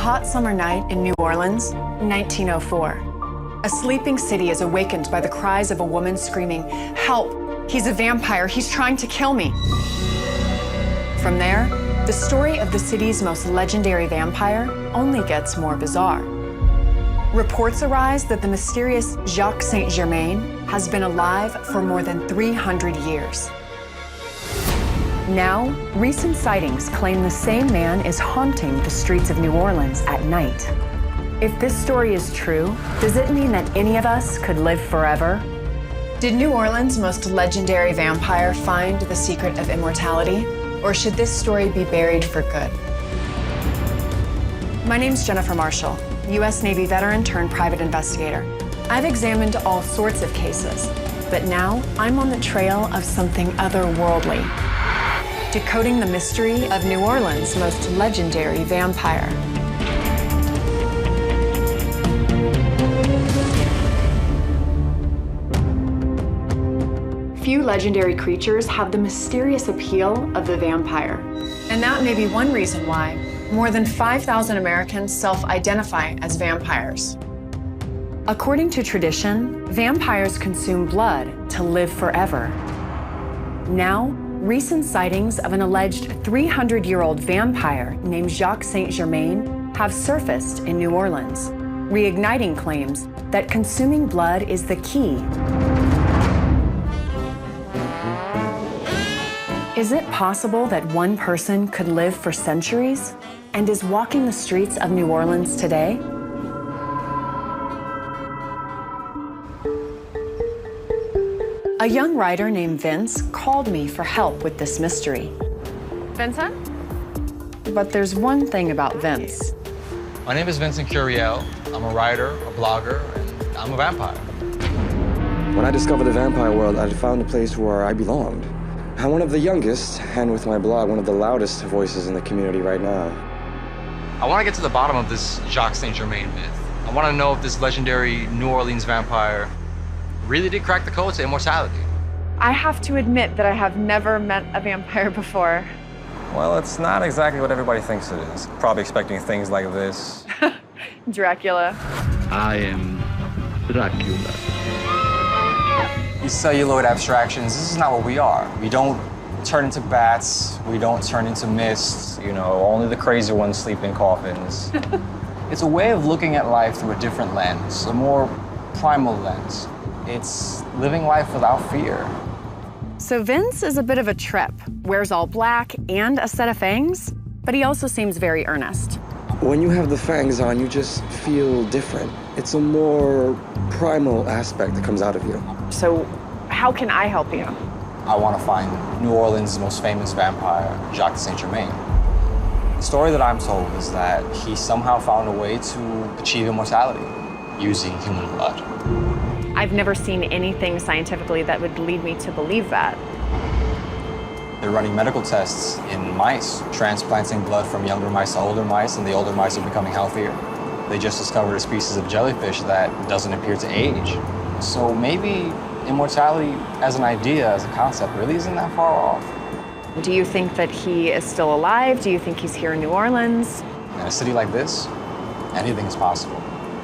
hot summer night in New Orleans, 1904. A sleeping city is awakened by the cries of a woman screaming, "Help! He's a vampire! He's trying to kill me!" From there, the story of the city's most legendary vampire only gets more bizarre. Reports arise that the mysterious Jacques Saint-Germain has been alive for more than 300 years. Now, recent sightings claim the same man is haunting the streets of New Orleans at night. If this story is true, does it mean that any of us could live forever? Did New Orleans' most legendary vampire find the secret of immortality? Or should this story be buried for good? My name's Jennifer Marshall, U.S. Navy veteran turned private investigator. I've examined all sorts of cases, but now I'm on the trail of something otherworldly. Decoding the mystery of New Orleans' most legendary vampire. Few legendary creatures have the mysterious appeal of the vampire. And that may be one reason why more than 5,000 Americans self-identify as vampires. According to tradition, vampires consume blood to live forever. Now, recent sightings of an alleged 300-year-old vampire named Jacques Saint-Germain have surfaced in New Orleans, reigniting claims that consuming blood is the key. Is it possible that one person could live for centuries and is walking the streets of New Orleans today? A young writer named Vince called me for help with this mystery. Vincent? But there's one thing about Vince. My name is Vincent Curiel. I'm a writer, a blogger, and I'm a vampire. When I discovered the vampire world, I found a place where I belonged. I'm one of the youngest, and with my blog, one of the loudest voices in the community right now. I want to get to the bottom of this Jacques Saint-Germain myth. I want to know if this legendary New Orleans vampire really did crack the code to immortality. I have to admit that I have never met a vampire before. Well, it's not exactly what everybody thinks it is. Probably expecting things like this. Dracula. I am Dracula. These celluloid abstractions, this is not what we are. We don't turn into bats. We don't turn into mist. You know, only the crazy ones sleep in coffins. It's a way of looking at life through a different lens, a more primal lens. It's living life without fear. So Vince is a bit of a trip, wears all black and a set of fangs, but he also seems very earnest. When you have the fangs on, you just feel different. It's a more primal aspect that comes out of you. So how can I help you? I want to find New Orleans' most famous vampire, Jacques Saint-Germain. The story that I'm told is that he somehow found a way to achieve immortality using human blood. I've never seen anything scientifically that would lead me to believe that. They're running medical tests in mice, transplanting blood from younger mice to older mice, and the older mice are becoming healthier. They just discovered a species of jellyfish that doesn't appear to age. So maybe immortality as an idea, as a concept, really isn't that far off. Do you think that he is still alive? Do you think he's here in New Orleans? In a city like this, anything is possible.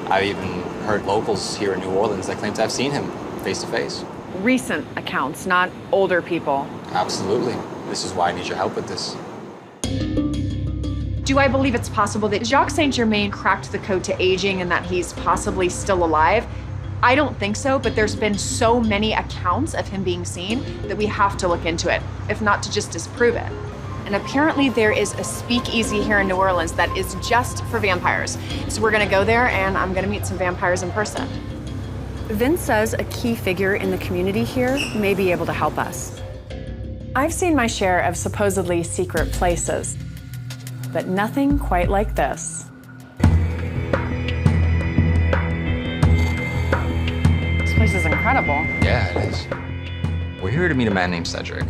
I've even heard locals here in New Orleans that claim to have seen him face to face. Recent accounts, not older people. Absolutely. This is why I need your help with this. Do I believe it's possible that Jacques Saint-Germain cracked the code to aging and that he's possibly still alive? I don't think so, but there's been so many accounts of him being seen that we have to look into it, if not to just disprove it. And apparently there is a speakeasy here in New Orleans that is just for vampires. So we're gonna go there and I'm gonna meet some vampires in person. Vince says a key figure in the community here may be able to help us. I've seen my share of supposedly secret places, but nothing quite like this. This place is incredible. Yeah, it is. We're here to meet a man named Cedric.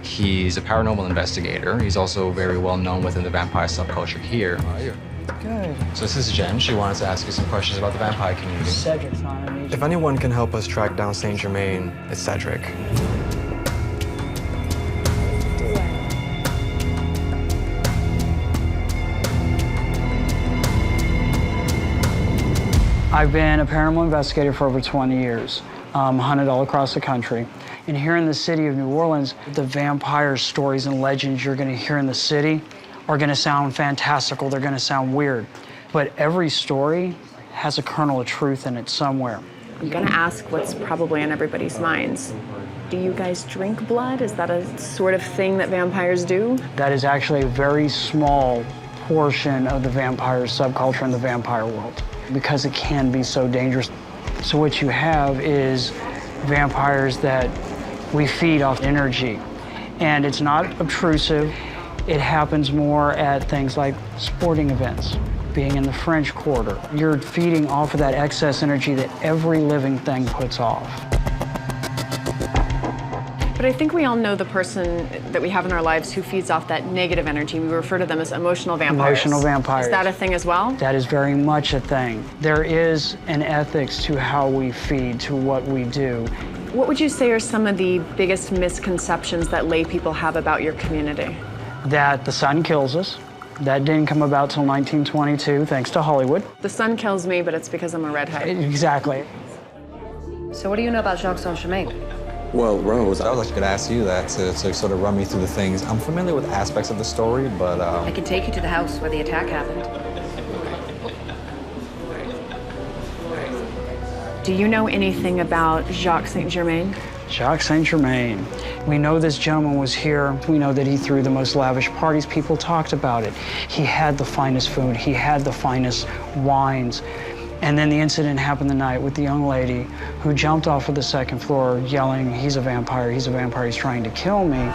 He's a paranormal investigator. He's also very well known within the vampire subculture here. How are you? Good. So this is Jen. She wanted to ask you some questions about the vampire community. Cedric's not an If anyone can help us track down Saint-Germain, it's Cedric. I've been a paranormal investigator for over 20 years, hunted all across the country. And here in the city of New Orleans, the vampire stories and legends you're gonna hear in the city are gonna sound fantastical, they're gonna sound weird. But every story has a kernel of truth in it somewhere. I'm gonna ask what's probably on everybody's minds. Do you guys drink blood? Is that a sort of thing that vampires do? That is actually a very small portion of the vampire subculture in the vampire world, because it can be so dangerous. So what you have is vampires that we feed off energy, and it's not obtrusive. It happens more at things like sporting events, being in the French Quarter. You're feeding off of that excess energy that every living thing puts off. But I think we all know the person that we have in our lives who feeds off that negative energy. We refer to them as emotional vampires. Emotional vampires. Is that a thing as well? That is very much a thing. There is an ethics to how we feed, to what we do. What would you say are some of the biggest misconceptions that lay people have about your community? That the sun kills us. That didn't come about till 1922, thanks to Hollywood. The sun kills me, but it's because I'm a redhead. Exactly. So what do you know about Jacques Saint-Germain? Well, Rose, I was actually gonna ask you that to sort of run me through the things. I'm familiar with aspects of the story, but I can take you to the house where the attack happened. Do you know anything about Jacques Saint-Germain? Jacques Saint-Germain. We know this gentleman was here. We know that he threw the most lavish parties. People talked about it. He had the finest food. He had the finest wines. And then the incident happened the night with the young lady who jumped off of the second floor yelling, "He's a vampire, he's a vampire, he's trying to kill me."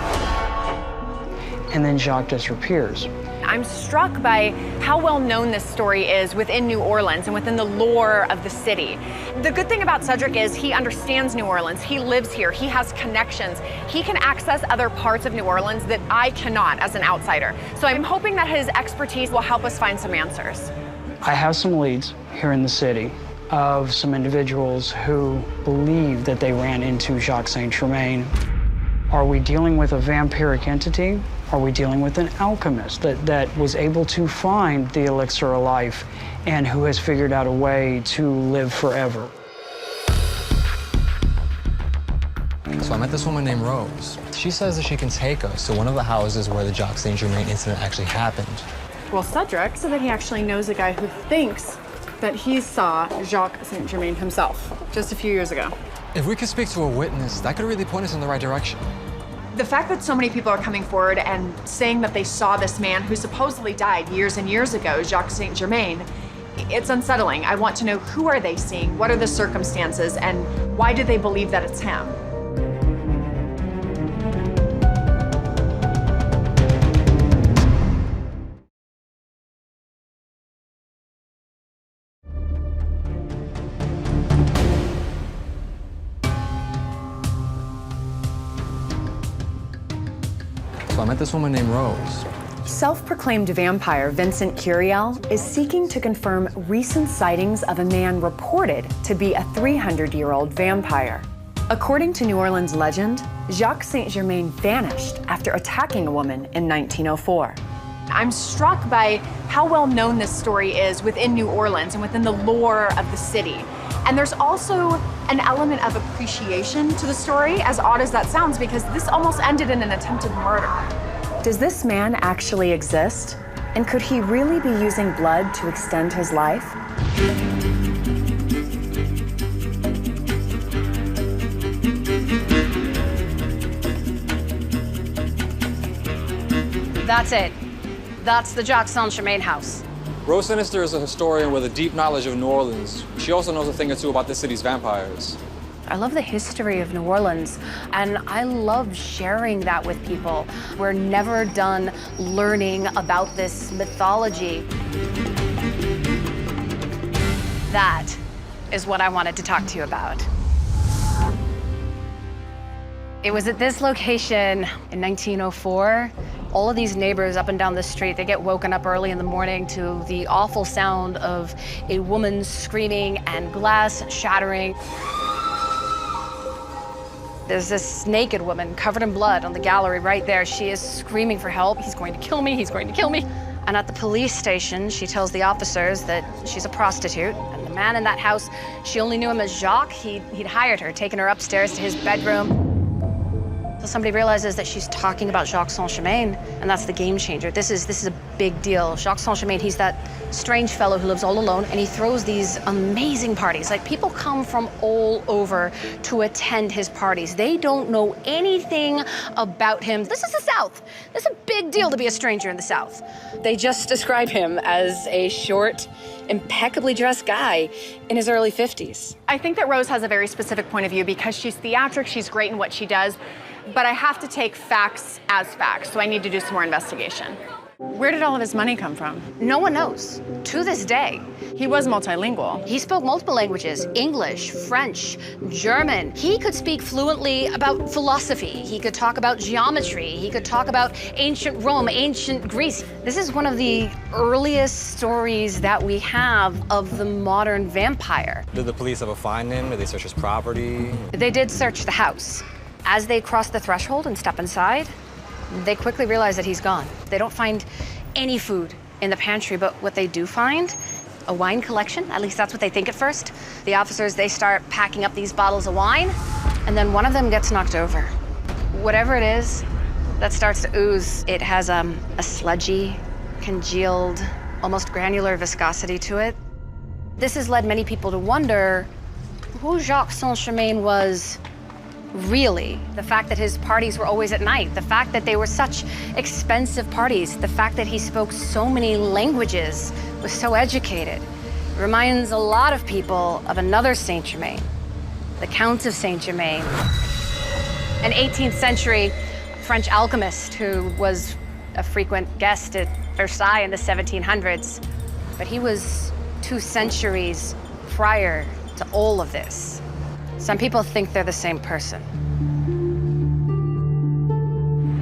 And then Jacques disappears. I'm struck by how well known this story is within New Orleans and within the lore of the city. The good thing about Cedric is he understands New Orleans. He lives here. He has connections. He can access other parts of New Orleans that I cannot as an outsider. So I'm hoping that his expertise will help us find some answers. I have some leads here in the city of some individuals who believe that they ran into Jacques Saint-Germain. Are we dealing with a vampiric entity? Are we dealing with an alchemist that was able to find the elixir of life and who has figured out a way to live forever? So I met this woman named Rose. She says that she can take us to one of the houses where the Jacques Saint-Germain incident actually happened. Well, Cedric said that he actually knows a guy who thinks that he saw Jacques Saint-Germain himself just a few years ago. If we could speak to a witness, that could really point us in the right direction. The fact that so many people are coming forward and saying that they saw this man who supposedly died years and years ago, Jacques Saint-Germain, it's unsettling. I want to know, who are they seeing? What are the circumstances? And why do they believe that it's him? So I met this woman named Rose. Self-proclaimed vampire Vincent Curiel is seeking to confirm recent sightings of a man reported to be a 300-year-old vampire. According to New Orleans legend, Jacques Saint-Germain vanished after attacking a woman in 1904. I'm struck by how well known this story is within New Orleans and within the lore of the city. And there's also an element of appreciation to the story, as odd as that sounds, because this almost ended in an attempted murder. Does this man actually exist? And could he really be using blood to extend his life? That's it. That's the Jacques Saint-Germain house. Rose Sinister is a historian with a deep knowledge of New Orleans. She also knows a thing or two about the city's vampires. I love the history of New Orleans, and I love sharing that with people. We're never done learning about this mythology. That is what I wanted to talk to you about. It was at this location in 1904. All of these neighbors up and down the street, they get woken up early in the morning to the awful sound of a woman screaming and glass shattering. There's this naked woman covered in blood on the gallery right there. She is screaming for help. He's going to kill me, he's going to kill me. And at the police station, she tells the officers that she's a prostitute, and the man in that house, she only knew him as Jacques. He'd hired her, taken her upstairs to his bedroom. So somebody realizes that she's talking about Jacques Saint-Germain, and that's the game changer. This is a big deal. Jacques Saint-Germain, he's that strange fellow who lives all alone, and he throws these amazing parties. Like, people come from all over to attend his parties. They don't know anything about him. This is the South. This is a big deal to be a stranger in the South. They just describe him as a short, impeccably dressed guy in his early 50s. I think that Rose has a very specific point of view because she's theatric, she's great in what she does, but I have to take facts as facts, so I need to do some more investigation. Where did all of his money come from? No one knows, to this day. He was multilingual. He spoke multiple languages, English, French, German. He could speak fluently about philosophy. He could talk about geometry. He could talk about ancient Rome, ancient Greece. This is one of the earliest stories that we have of the modern vampire. Did the police ever find him? Did they search his property? They did search the house. As they cross the threshold and step inside, they quickly realize that he's gone. They don't find any food in the pantry, but what they do find, a wine collection. At least that's what they think at first. The officers, they start packing up these bottles of wine, and then one of them gets knocked over. Whatever it is that starts to ooze, it has a sludgy, congealed, almost granular viscosity to it. This has led many people to wonder who Jacques Saint-Germain was really. The fact that his parties were always at night, the fact that they were such expensive parties, the fact that he spoke so many languages, was so educated, reminds a lot of people of another Saint-Germain, the Count of Saint-Germain, an 18th century French alchemist who was a frequent guest at Versailles in the 1700s. But he was 2 centuries prior to all of this. Some people think they're the same person.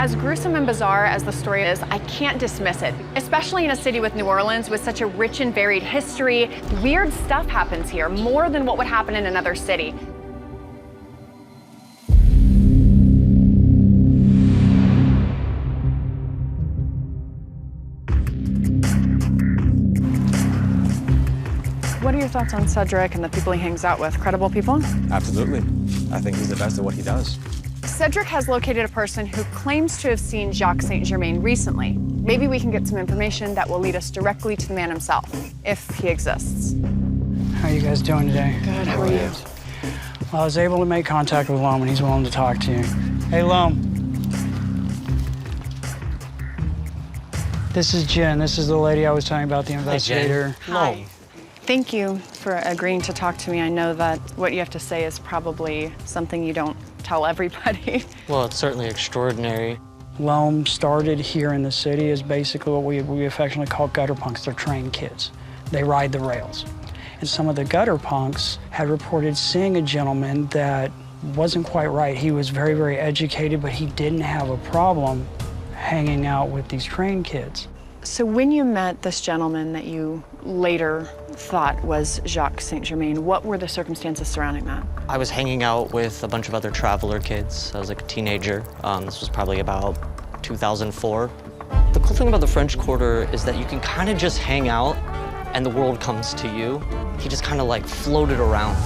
As gruesome and bizarre as the story is, I can't dismiss it. Especially in a city with New Orleans with such a rich and varied history. Weird stuff happens here, more than what would happen in another city. What are your thoughts on Cedric and the people he hangs out with? Credible people? Absolutely. I think he's the best at what he does. Cedric has located a person who claims to have seen Jacques Saint-Germain recently. Maybe we can get some information that will lead us directly to the man himself, if he exists. How are you guys doing today? Good, how are you? Well, I was able to make contact with Lom, and he's willing to talk to you. Hey, Lom. This is Jen. This is the lady I was talking about, the investigator. Hi. Thank you for agreeing to talk to me. I know that what you have to say is probably something you don't tell everybody. Well, it's certainly extraordinary. Loam started here in the city as basically what we affectionately call gutter punks. They're trained kids. They ride the rails. And some of the gutter punks had reported seeing a gentleman that wasn't quite right. He was very, very educated, but he didn't have a problem hanging out with these trained kids. So when you met this gentleman that you later thought was Jacques Saint-Germain, what were the circumstances surrounding that? I was hanging out with a bunch of other traveler kids. I was like a teenager. This was probably about 2004. The cool thing about the French Quarter is that you can kind of just hang out and the world comes to you. He just kind of like floated around.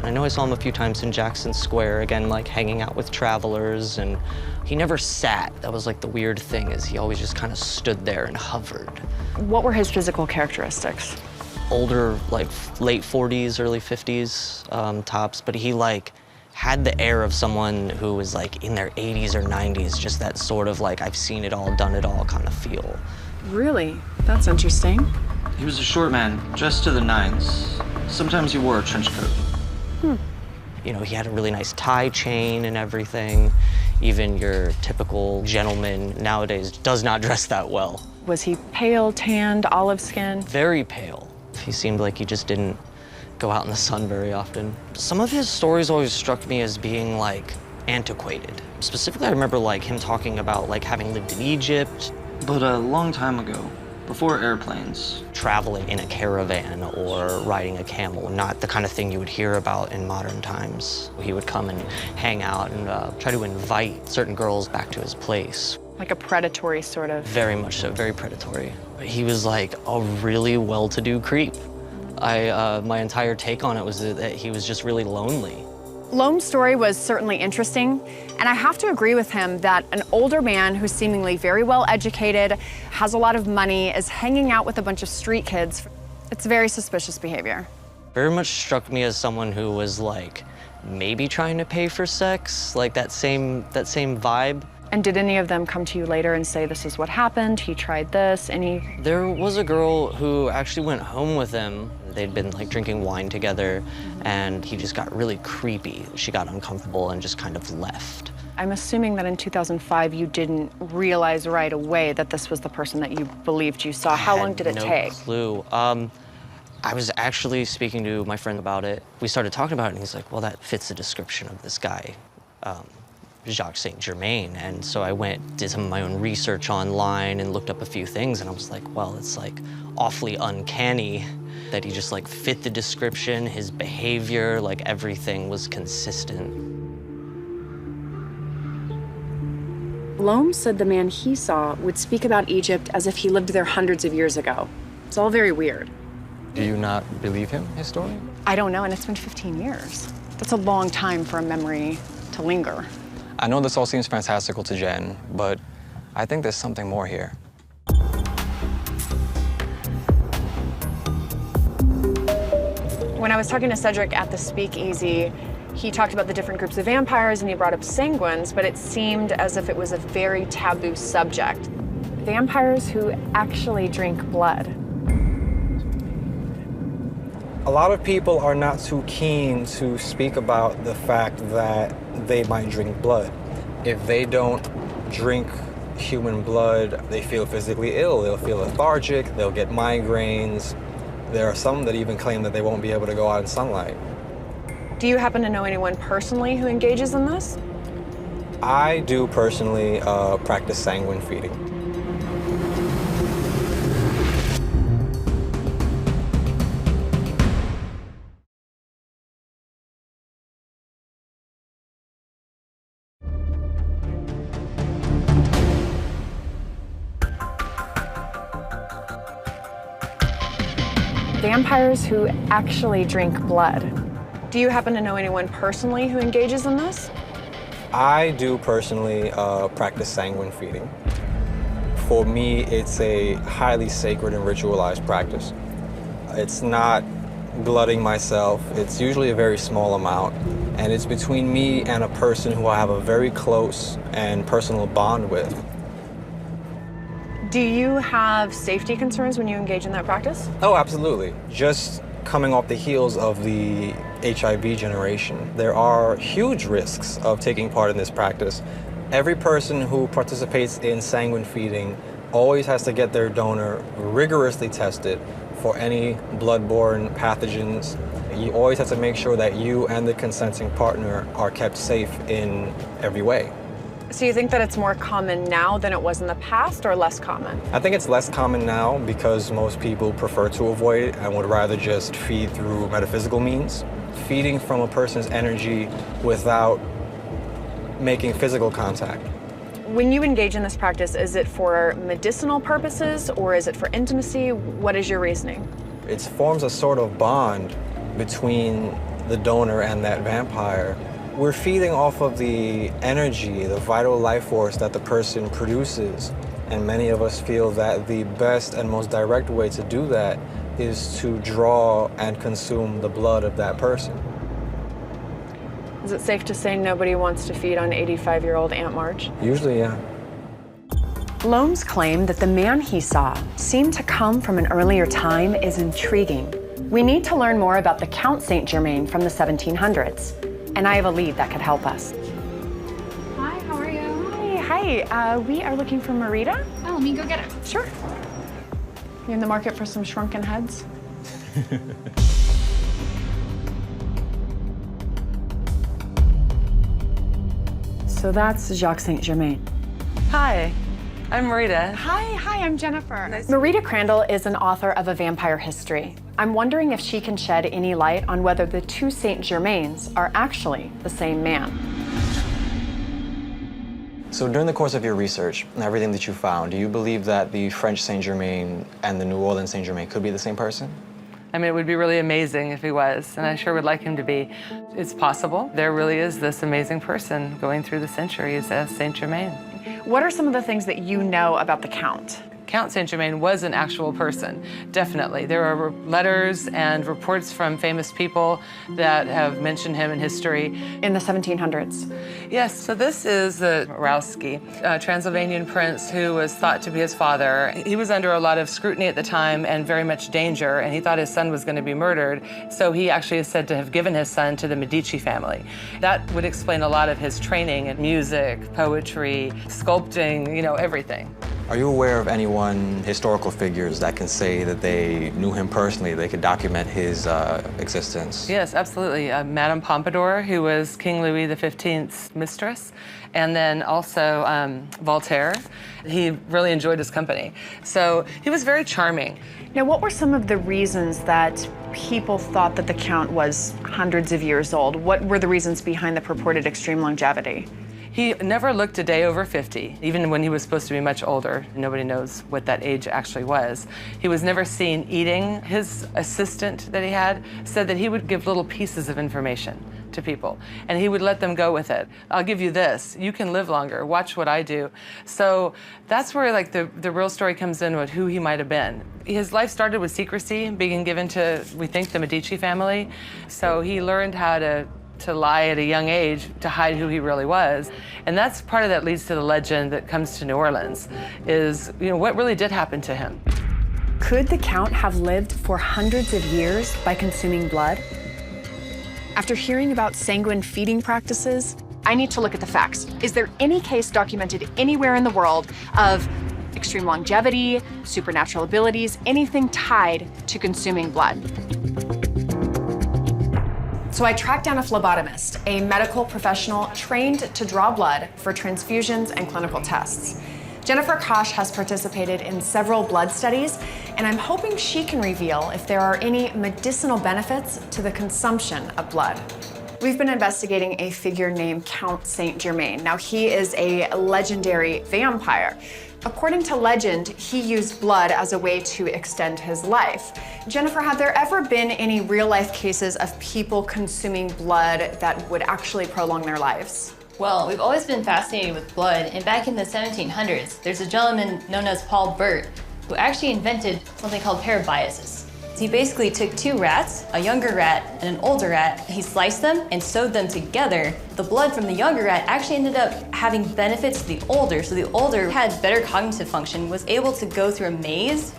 I know I saw him a few times in Jackson Square, again, like hanging out with travelers, and he never sat. That was like the weird thing, is he always just kind of stood there and hovered. What were his physical characteristics? Older, like late 40s, early 50s tops, but he like had the air of someone who was like in their 80s or 90s, just that sort of like, I've seen it all, done it all kind of feel. Really? That's interesting. He was a short man, dressed to the nines. Sometimes he wore a trench coat. You know, he had a really nice tie chain and everything. Even your typical gentleman nowadays does not dress that well. Was he pale, tanned, olive skin? Very pale. He seemed like he just didn't go out in the sun very often. Some of his stories always struck me as being like antiquated. Specifically, I remember like him talking about like having lived in Egypt. But a long time ago, before airplanes. Traveling in a caravan or riding a camel, not the kind of thing you would hear about in modern times. He would come and hang out and try to invite certain girls back to his place. Like a predatory sort of. Very much so, very predatory. He was like a really well-to-do creep. My entire take on it was that he was just really lonely. Loam's story was certainly interesting, and I have to agree with him that an older man who's seemingly very well educated, has a lot of money, is hanging out with a bunch of street kids. It's very suspicious behavior. Very much struck me as someone who was like maybe trying to pay for sex, like that same vibe. And did any of them come to you later and say, this is what happened, he tried this, any? There was a girl who actually went home with him. They'd been like drinking wine together, and he just got really creepy. She got uncomfortable and just kind of left. I'm assuming that in 2005, you didn't realize right away that this was the person that you believed you saw. How long did it take? No clue. I was actually speaking to my friend about it. We started talking about it, and he's like, well, that fits the description of this guy, Jacques Saint Germain. And so I did some of my own research online and looked up a few things, and I was like, well, it's like awfully uncanny that he just like fit the description, his behavior, like everything was consistent. Loam said the man he saw would speak about Egypt as if he lived there hundreds of years ago. It's all very weird. Do you not believe him, his story? I don't know, and it's been 15 years. That's a long time for a memory to linger. I know this all seems fantastical to Jen, but I think there's something more here. When I was talking to Cedric at the Speakeasy, he talked about the different groups of vampires and he brought up sanguines, but it seemed as if it was a very taboo subject. Vampires who actually drink blood. A lot of people are not too keen to speak about the fact that they might drink blood. If they don't drink human blood, they feel physically ill, they'll feel lethargic, they'll get migraines. There are some that even claim that they won't be able to go out in sunlight. Do you happen to know anyone personally who engages in this? I do personally practice sanguine feeding. Vampires who actually drink blood. Do you happen to know anyone personally who engages in this? I do personally practice sanguine feeding. For me, it's a highly sacred and ritualized practice. It's not blooding myself. It's usually a very small amount, and it's between me and a person who I have a very close and personal bond with. Do you have safety concerns when you engage in that practice? Oh, absolutely. Just coming off the heels of the HIV generation, there are huge risks of taking part in this practice. Every person who participates in sanguine feeding always has to get their donor rigorously tested for any bloodborne pathogens. You always have to make sure that you and the consenting partner are kept safe in every way. So you think that it's more common now than it was in the past, or less common? I think it's less common now because most people prefer to avoid it and would rather just feed through metaphysical means. Feeding from a person's energy without making physical contact. When you engage in this practice, is it for medicinal purposes or is it for intimacy? What is your reasoning? It forms a sort of bond between the donor and that vampire. We're feeding off of the energy, the vital life force that the person produces. And many of us feel that the best and most direct way to do that is to draw and consume the blood of that person. Is it safe to say nobody wants to feed on 85-year-old Aunt Marge? Usually, yeah. Loam's claim that the man he saw seemed to come from an earlier time is intriguing. We need to learn more about the Count Saint Germain from the 1700s. And I have a lead that could help us. Hi, how are you? Hi. We are looking for Marita. Oh, let me go get her. Sure. You in the market for some shrunken heads? So that's Jacques Saint Germain. Hi, I'm Marita. Hi, I'm Jennifer. Marita Crandall is an author of A Vampire History. I'm wondering if she can shed any light on whether the two Saint Germains are actually the same man. So during the course of your research and everything that you found, do you believe that the French Saint-Germain and the New Orleans Saint-Germain could be the same person? I mean, it would be really amazing if he was, and I sure would like him to be. It's possible. There really is this amazing person going through the centuries as Saint-Germain. What are some of the things that you know about the Count? Count Saint-Germain was an actual person, definitely. There are letters and reports from famous people that have mentioned him in history. In the 1700s? Yes, so this is Rowski, a Transylvanian prince who was thought to be his father. He was under a lot of scrutiny at the time and very much danger, and he thought his son was going to be murdered, so he actually is said to have given his son to the Medici family. That would explain a lot of his training in music, poetry, sculpting, you know, everything. Are you aware of anyone, historical figures, that can say that they knew him personally, they could document his existence? Yes, absolutely. Madame Pompadour, who was King Louis XV's mistress, and then also Voltaire. He really enjoyed his company. So he was very charming. Now, what were some of the reasons that people thought that the Count was hundreds of years old? What were the reasons behind the purported extreme longevity? He never looked a day over 50, even when he was supposed to be much older. Nobody knows what that age actually was. He was never seen eating. His assistant that he had said that he would give little pieces of information to people, and he would let them go with it. I'll give you this. You can live longer. Watch what I do. So that's where like the real story comes in with who he might have been. His life started with secrecy, being given to, we think, the Medici family. So he learned how to lie at a young age to hide who he really was. And that's part of that leads to the legend that comes to New Orleans, is, you know, what really did happen to him. Could the Count have lived for hundreds of years by consuming blood? After hearing about sanguine feeding practices, I need to look at the facts. Is there any case documented anywhere in the world of extreme longevity, supernatural abilities, anything tied to consuming blood? So I tracked down a phlebotomist, a medical professional trained to draw blood for transfusions and clinical tests. Jennifer Kosh has participated in several blood studies, and I'm hoping she can reveal if there are any medicinal benefits to the consumption of blood. We've been investigating a figure named Count Saint-Germain. Now, he is a legendary vampire. According to legend, he used blood as a way to extend his life. Jennifer, have there ever been any real-life cases of people consuming blood that would actually prolong their lives? Well, we've always been fascinated with blood, and back in the 1700s, there's a gentleman known as Paul Burt who actually invented something called parabiosis. He basically took two rats, a younger rat and an older rat. He sliced them and sewed them together. The blood from the younger rat actually ended up having benefits to the older. So the older had better cognitive function, was able to go through a maze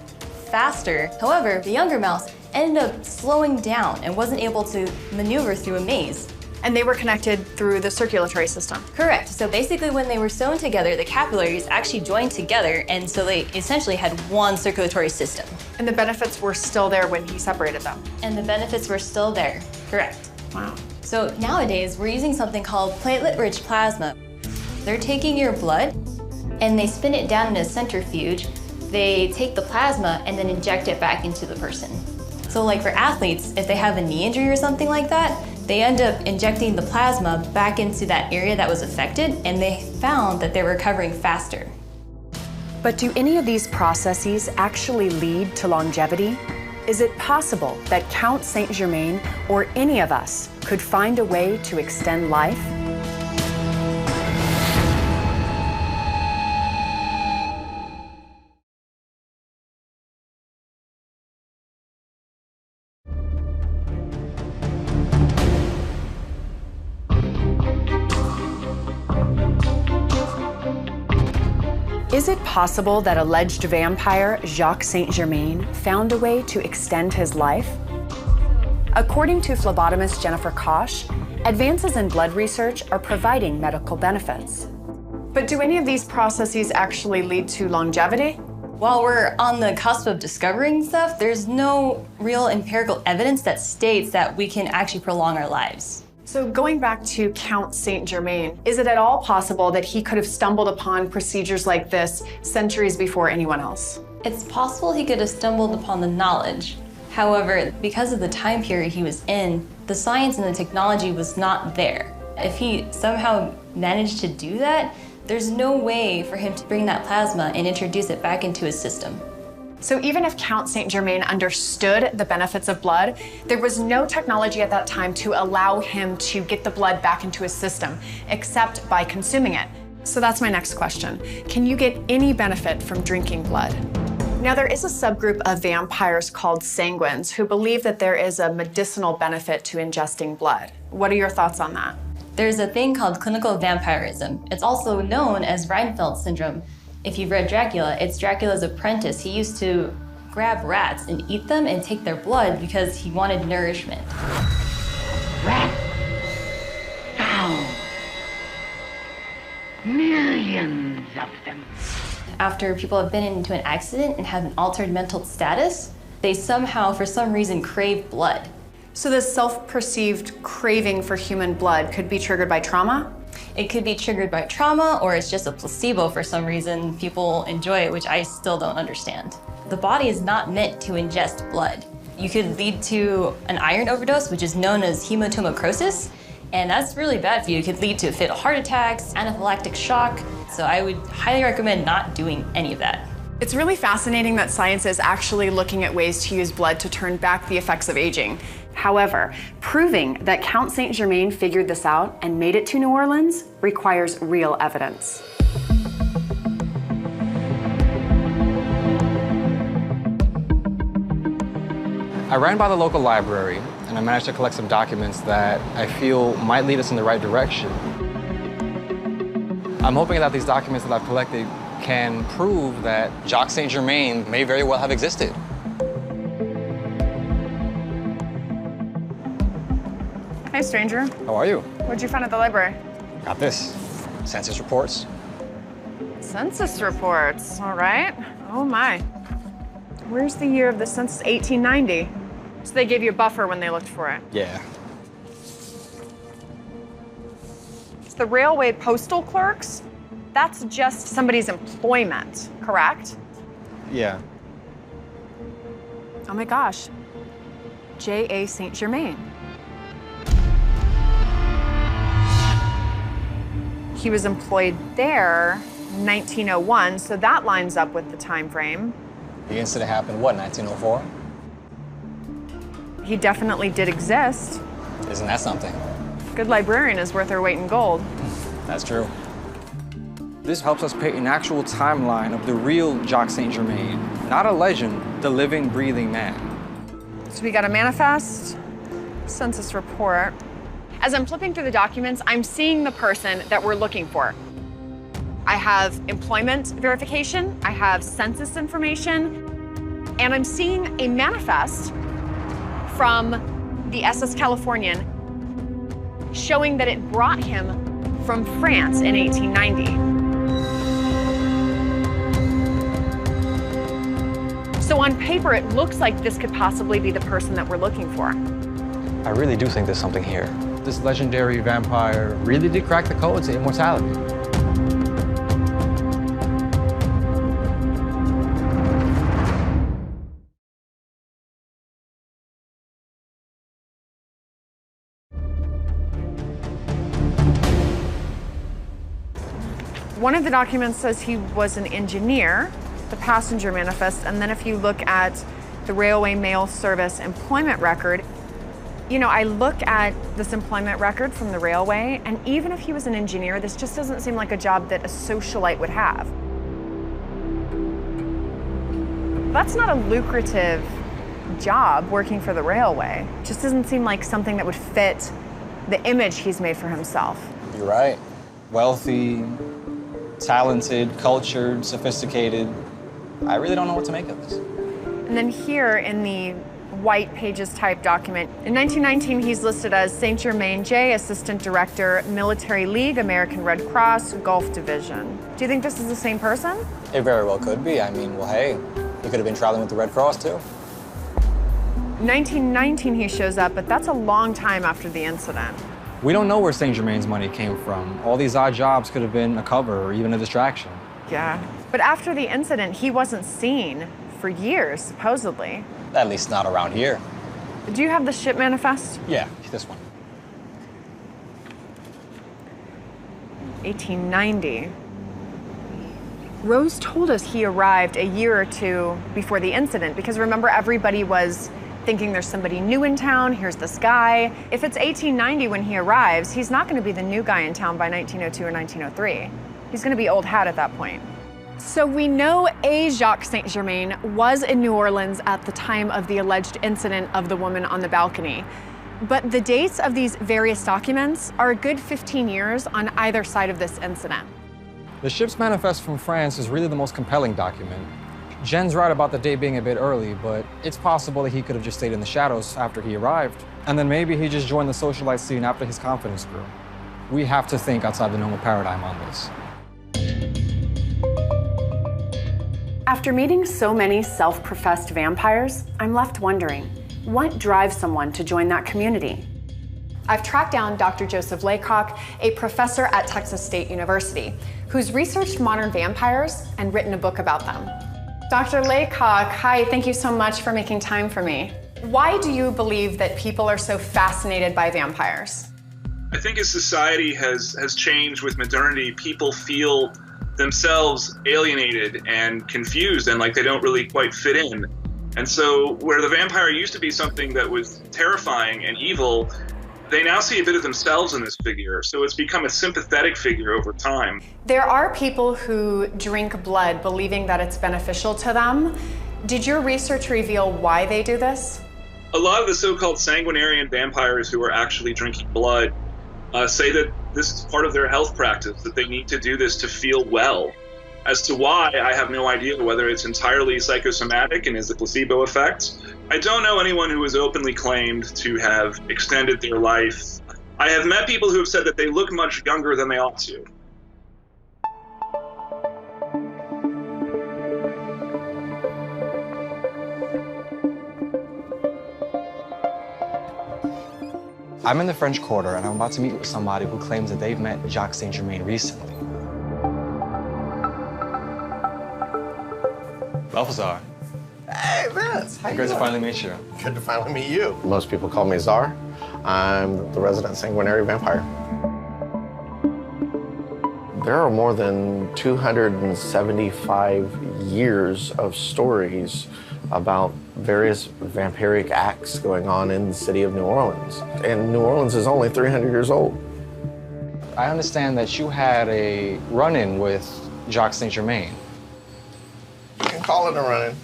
faster. However, the younger mouse ended up slowing down and wasn't able to maneuver through a maze. And they were connected through the circulatory system. Correct. So basically when they were sewn together, the capillaries actually joined together, and so they essentially had one circulatory system. And the benefits were still there when he separated them? And the benefits were still there. Correct. Wow. So nowadays, we're using something called platelet-rich plasma. They're taking your blood and they spin it down in a centrifuge. They take the plasma and then inject it back into the person. So like for athletes, if they have a knee injury or something like that, they end up injecting the plasma back into that area that was affected, and they found that they're recovering faster. But do any of these processes actually lead to longevity? Is it possible that Count Saint-Germain or any of us could find a way to extend life? Is it possible that alleged vampire Jacques Saint-Germain found a way to extend his life? According to phlebotomist Jennifer Kosh, advances in blood research are providing medical benefits. But do any of these processes actually lead to longevity? While we're on the cusp of discovering stuff, there's no real empirical evidence that states that we can actually prolong our lives. So going back to Count Saint-Germain, is it at all possible that he could have stumbled upon procedures like this centuries before anyone else? It's possible he could have stumbled upon the knowledge. However, because of the time period he was in, the science and the technology was not there. If he somehow managed to do that, There's no way for him to bring that plasma and introduce it back into his system. So even if Count Saint-Germain understood the benefits of blood, there was no technology at that time to allow him to get the blood back into his system, except by consuming it. So that's my next question. Can you get any benefit from drinking blood? Now, there is a subgroup of vampires called sanguines who believe that there is a medicinal benefit to ingesting blood. What are your thoughts on that? There's a thing called clinical vampirism. It's also known as Reinfeldt syndrome. If you've read Dracula, it's Dracula's apprentice. He used to grab rats and eat them and take their blood because he wanted nourishment. Rats found. Millions of them. After people have been into an accident and have an altered mental status, they somehow, for some reason, crave blood. So this self-perceived craving for human blood could be triggered by trauma? It could be triggered by trauma, or it's just a placebo for some reason. People enjoy it, which I still don't understand. The body is not meant to ingest blood. You could lead to an iron overdose, which is known as hematomacrosis, and that's really bad for you. It could lead to fatal heart attacks, anaphylactic shock, so I would highly recommend not doing any of that. It's really fascinating that science is actually looking at ways to use blood to turn back the effects of aging. However, proving that Count Saint-Germain figured this out and made it to New Orleans requires real evidence. I ran by the local library and I managed to collect some documents that I feel might lead us in the right direction. I'm hoping that these documents that I've collected can prove that Jacques Saint-Germain may very well have existed. Hey, stranger. How are you? What'd you find at the library? Got this. Census reports. Census reports, all right. Oh my. Where's the year of the census? 1890. So they gave you a buffer when they looked for it. Yeah. It's the railway postal clerks. That's just somebody's employment, correct? Yeah. Oh my gosh. J.A. Saint-Germain. He was employed there 1901, so that lines up with the time frame. The incident happened, what, 1904? He definitely did exist. Isn't that something? Good librarian is worth her weight in gold. That's true. This helps us paint an actual timeline of the real Jacques Saint-Germain, not a legend, the living, breathing man. So we got a manifest, census report. As I'm flipping through the documents, I'm seeing the person that we're looking for. I have employment verification, I have census information, and I'm seeing a manifest from the SS Californian showing that it brought him from France in 1890. So on paper, it looks like this could possibly be the person that we're looking for. I really do think there's something here. This legendary vampire really did crack the code to immortality. One of the documents says he was an engineer, the passenger manifest, and then if you look at the Railway Mail Service employment record, you know, I look at this employment record from the railway, and even if he was an engineer, this just doesn't seem like a job that a socialite would have. That's not a lucrative job, working for the railway. It just doesn't seem like something that would fit the image he's made for himself. You're right. Wealthy, talented, cultured, sophisticated. I really don't know what to make of this. And then here in the white pages type document, in 1919 he's listed as Saint Germain J, Assistant Director, Military League, American Red Cross, Gulf Division. Do you think this is the same person? It very well could be. I mean, well, hey, he could have been traveling with the Red Cross too. 1919 he shows up, but that's a long time after the incident. We don't know where Saint Germain's money came from. All these odd jobs could have been a cover or even a distraction. Yeah, but after the incident, he wasn't seen for years, supposedly. At least not around here. Do you have the ship manifest? Yeah, this one. 1890. Rose told us he arrived a year or two before the incident because remember, everybody was thinking there's somebody new in town, here's this guy. If it's 1890 when he arrives, he's not gonna be the new guy in town by 1902 or 1903. He's gonna be old hat at that point. So we know a Jacques Saint Germain was in New Orleans at the time of the alleged incident of the woman on the balcony. But the dates of these various documents are a good 15 years on either side of this incident. The ship's manifest from France is really the most compelling document. Jen's right about the date being a bit early, but it's possible that he could have just stayed in the shadows after he arrived. And then maybe he just joined the socialite scene after his confidence grew. We have to think outside the normal paradigm on this. After meeting so many self-professed vampires, I'm left wondering, what drives someone to join that community? I've tracked down Dr. Joseph Laycock, a professor at Texas State University, who's researched modern vampires and written a book about them. Dr. Laycock, hi, thank you so much for making time for me. Why do you believe that people are so fascinated by vampires? I think as society has changed with modernity, people feel themselves alienated and confused and like they don't really quite fit in. And so where the vampire used to be something that was terrifying and evil, they now see a bit of themselves in this figure. So it's become a sympathetic figure over time. There are people who drink blood believing that it's beneficial to them. Did your research reveal why they do this? A lot of the so-called sanguinarian vampires who are actually drinking blood say that this is part of their health practice, that they need to do this to feel well. As to why, I have no idea, whether it's entirely psychosomatic and is the placebo effect. I don't know anyone who has openly claimed to have extended their life. I have met people who have said that they look much younger than they ought to. I'm in the French Quarter, and I'm about to meet with somebody who claims that they've met Jacques Saint Germain recently. Balthazar. Hey, Vince. How you Great to doing? finally meet you. Good to finally meet you. Most people call me Czar. I'm the resident sanguinary vampire. There are more than 275 years of stories about various vampiric acts going on in the city of New Orleans. And New Orleans is only 300 years old. I understand that you had a run-in with Jacques Saint Germain. You can call it a run-in.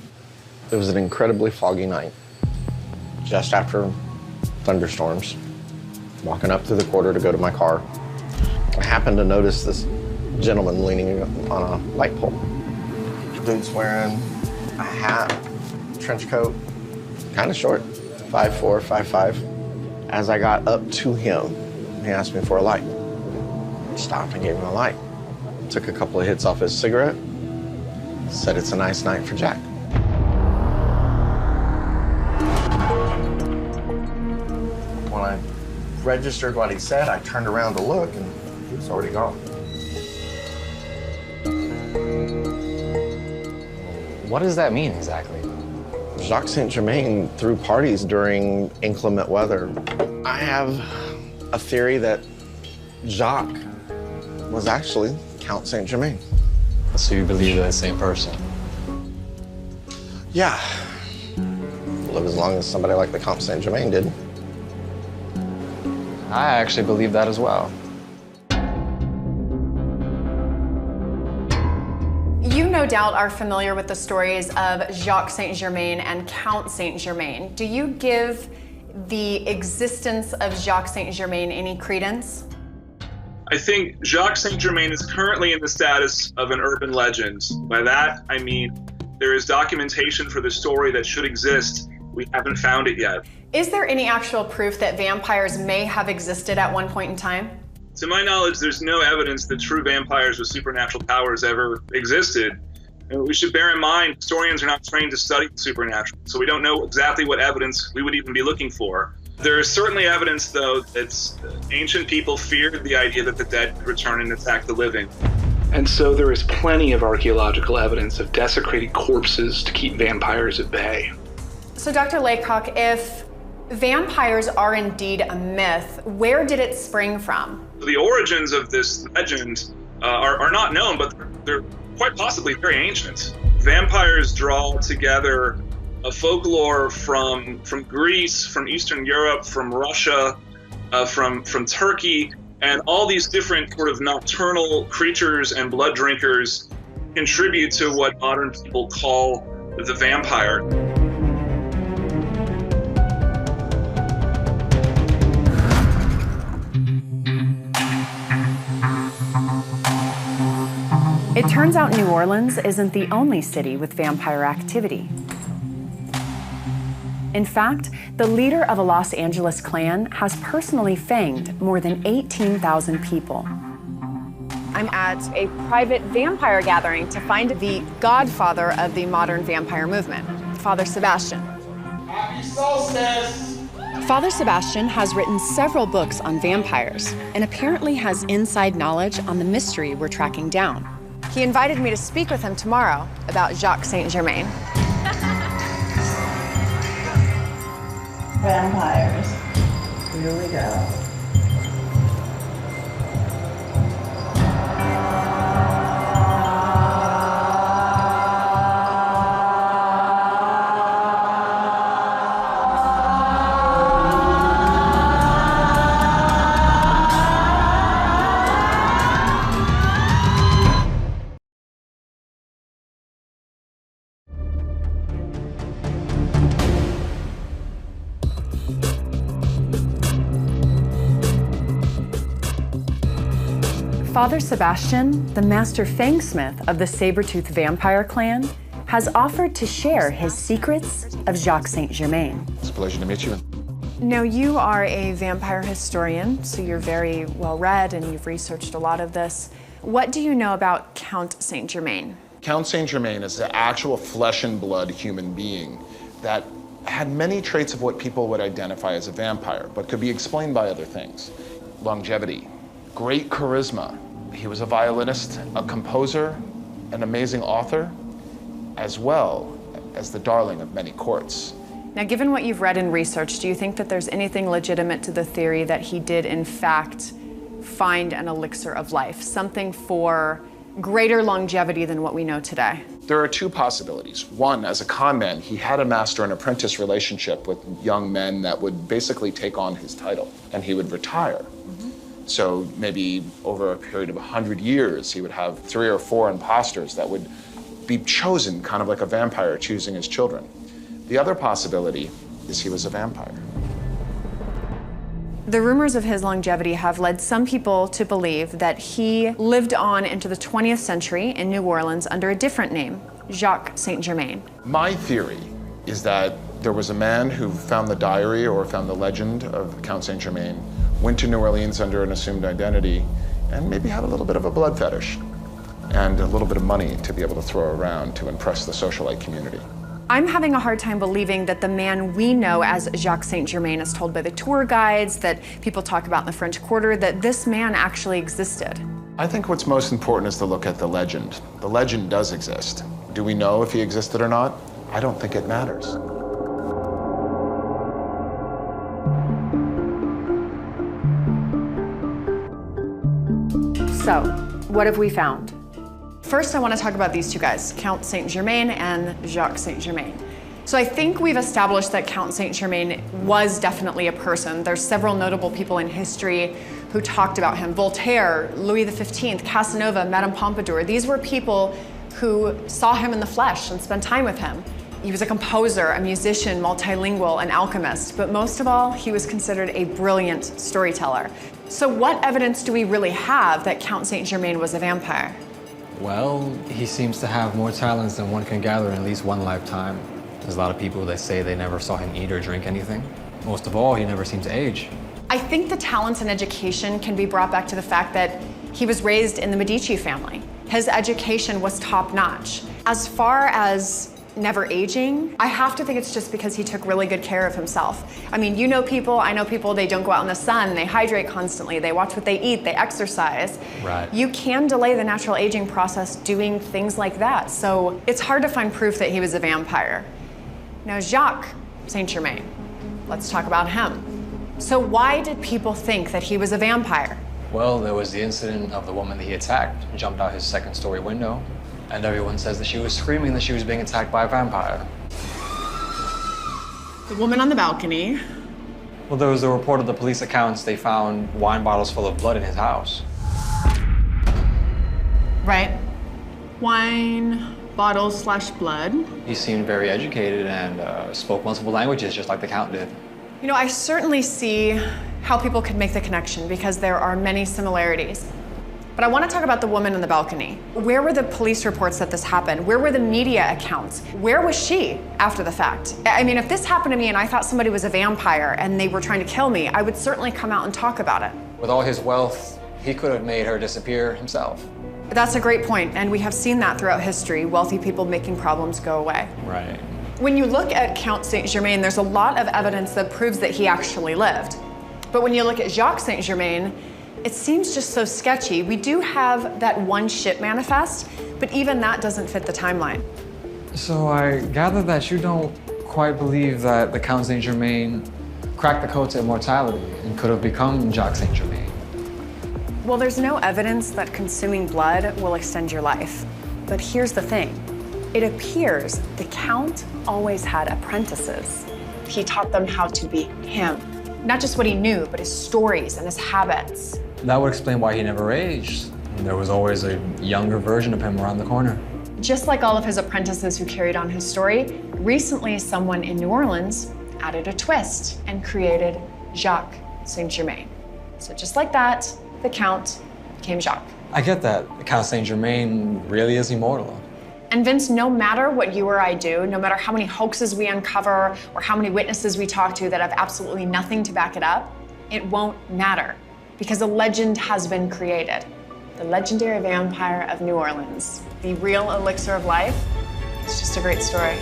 It was an incredibly foggy night, just after thunderstorms. Walking up through the quarter to go to my car, I happened to notice this gentleman leaning on a light pole. Dude's wearing a hat, trench coat, kind of short, 5'4", 5'5". As I got up to him, he asked me for a light. I stopped and gave him a light. Took a couple of hits off his cigarette, said it's a nice night for Jack. When I registered what he said, I turned around to look and he was already gone. What does that mean exactly? Jacques Saint Germain threw parties during inclement weather. I have a theory that Jacques was actually Count Saint Germain. So you believe they're the same person? Yeah. Live as long as somebody like the Count Saint Germain did. I actually believe that as well. You no doubt are familiar with the stories of Jacques Saint Germain and Count Saint Germain. Do you give the existence of Jacques Saint Germain any credence? I think Jacques Saint Germain is currently in the status of an urban legend. By that, I mean there is documentation for the story that should exist. We haven't found it yet. Is there any actual proof that vampires may have existed at one point in time? To my knowledge, there's no evidence that true vampires with supernatural powers ever existed. And we should bear in mind, historians are not trained to study the supernatural, so we don't know exactly what evidence we would even be looking for. There is certainly evidence, though, that ancient people feared the idea that the dead could return and attack the living. And so there is plenty of archaeological evidence of desecrated corpses to keep vampires at bay. So Dr. Laycock, if vampires are indeed a myth, where did it spring from? The origins of this legend are not known, but they're quite possibly very ancient. Vampires draw together a folklore from Greece, from Eastern Europe, from Russia, from Turkey, and all these different sort of nocturnal creatures and blood drinkers contribute to what modern people call the vampire. It turns out New Orleans isn't the only city with vampire activity. In fact, the leader of a Los Angeles clan has personally fanged more than 18,000 people. I'm at a private vampire gathering to find the godfather of the modern vampire movement, Father Sebastian. Happy solstice! Father Sebastian has written several books on vampires and apparently has inside knowledge on the mystery we're tracking down. He invited me to speak with him tomorrow about Jacques Saint-Germain. Vampires. Here we go. Father Sebastian, the master fangsmith of the saber-toothed vampire clan, has offered to share his secrets of Jacques Saint-Germain. It's a pleasure to meet you. Now, you are a vampire historian, so you're very well-read and you've researched a lot of this. What do you know about Count Saint-Germain? Count Saint-Germain is the actual flesh and blood human being that had many traits of what people would identify as a vampire, but could be explained by other things. Longevity, great charisma. He was a violinist, a composer, an amazing author, as well as the darling of many courts. Now, given what you've read and researched, do you think that there's anything legitimate to the theory that he did, in fact, find an elixir of life, something for greater longevity than what we know today? There are two possibilities. One, as a con man, he had a master and apprentice relationship with young men that would basically take on his title, and he would retire. So maybe over a period of 100 years, he would have 3 or 4 imposters that would be chosen, kind of like a vampire choosing his children. The other possibility is he was a vampire. The rumors of his longevity have led some people to believe that he lived on into the 20th century in New Orleans under a different name, Jacques Saint-Germain. My theory is that there was a man who found the diary or found the legend of Count Saint-Germain, went to New Orleans under an assumed identity, and maybe had a little bit of a blood fetish and a little bit of money to be able to throw around to impress the socialite community. I'm having a hard time believing that the man we know as Jacques Saint-Germain, as told by the tour guides, that people talk about in the French Quarter, that this man actually existed. I think what's most important is to look at the legend. The legend does exist. Do we know if he existed or not? I don't think it matters. So, what have we found? First, I want to talk about these two guys, Count Saint-Germain and Jacques Saint-Germain. So I think we've established that Count Saint-Germain was definitely a person. There's several notable people in history who talked about him. Voltaire, Louis XV, Casanova, Madame Pompadour. These were people who saw him in the flesh and spent time with him. He was a composer, a musician, multilingual, an alchemist, but most of all, he was considered a brilliant storyteller. So what evidence do we really have that Count Saint-Germain was a vampire? Well, he seems to have more talents than one can gather in at least one lifetime. There's a lot of people that say they never saw him eat or drink anything. Most of all, he never seemed to age. I think the talents and education can be brought back to the fact that he was raised in the Medici family. His education was top-notch. As far as never aging, I have to think it's just because he took really good care of himself. I mean, you know people, I know people, they don't go out in the sun, they hydrate constantly, they watch what they eat, they exercise. Right. You can delay the natural aging process doing things like that. So it's hard to find proof that he was a vampire. Now, Jacques Saint-Germain, let's talk about him. So why did people think that he was a vampire? Well, there was the incident of the woman that he attacked and jumped out his second-story window. And everyone says that she was screaming that she was being attacked by a vampire. The woman on the balcony. Well, there was a report of the police accounts. They found wine bottles full of blood in his house. Right. Wine, bottles / blood. He seemed very educated and spoke multiple languages, just like the Count did. You know, I certainly see how people could make the connection because there are many similarities. But I want to talk about the woman on the balcony. Where were the police reports that this happened? Where were the media accounts? Where was she after the fact? I mean, if this happened to me and I thought somebody was a vampire and they were trying to kill me, I would certainly come out and talk about it. With all his wealth, he could have made her disappear himself. That's a great point, and we have seen that throughout history, wealthy people making problems go away. Right. When you look at Count Saint-Germain, there's a lot of evidence that proves that he actually lived. But when you look at Jacques Saint-Germain, it seems just so sketchy. We do have that one ship manifest, but even that doesn't fit the timeline. So I gather that you don't quite believe that the Count Saint-Germain cracked the code to immortality and could have become Jacques Saint-Germain. Well, there's no evidence that consuming blood will extend your life. But here's the thing. It appears the Count always had apprentices. He taught them how to be him. Not just what he knew, but his stories and his habits. That would explain why he never aged. There was always a younger version of him around the corner. Just like all of his apprentices who carried on his story, recently someone in New Orleans added a twist and created Jacques Saint-Germain. So just like that, the Count became Jacques. I get that. The Count Saint-Germain really is immortal. And Vince, no matter what you or I do, no matter how many hoaxes we uncover or how many witnesses we talk to that have absolutely nothing to back it up, it won't matter because a legend has been created. The legendary vampire of New Orleans, the real elixir of life. It's just a great story.